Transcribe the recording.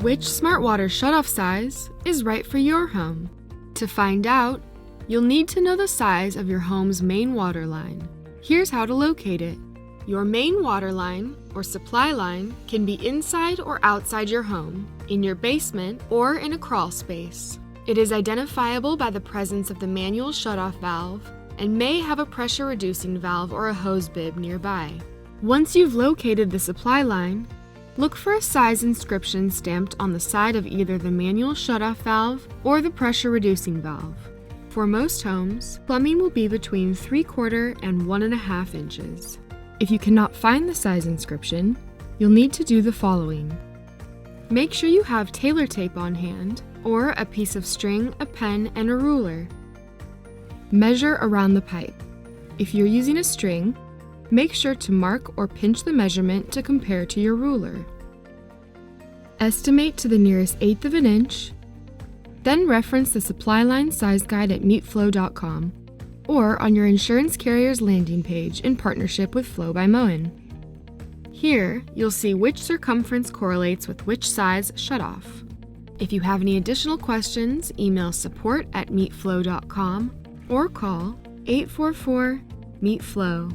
Which Smart Water Shutoff size is right for your home? To find out, you'll need to know the size of your home's main water line. Here's how to locate it. Your main water line, or supply line, can be inside or outside your home, in your basement, or in a crawl space. It is identifiable by the presence of the manual shutoff valve and may have a pressure-reducing valve or a hose bib nearby. Once you've located the supply line, look for a size inscription stamped on the side of either the manual shutoff valve or the pressure-reducing valve. For most homes, plumbing will be between 3/4 and 1.5 inches. If you cannot find the size inscription, you'll need to do the following. Make sure you have tailor tape on hand, or a piece of string, a pen, and a ruler. Measure around the pipe. If you're using a string, make sure to mark or pinch the measurement to compare to your ruler. Estimate to the nearest 1/8 of an inch, then reference the supply line size guide at meetflow.com or on your insurance carrier's landing page in partnership with Flow by Moen. Here, you'll see which circumference correlates with which size shutoff. If you have any additional questions, email support@meetflow.com or call 844-MEET-FLOW.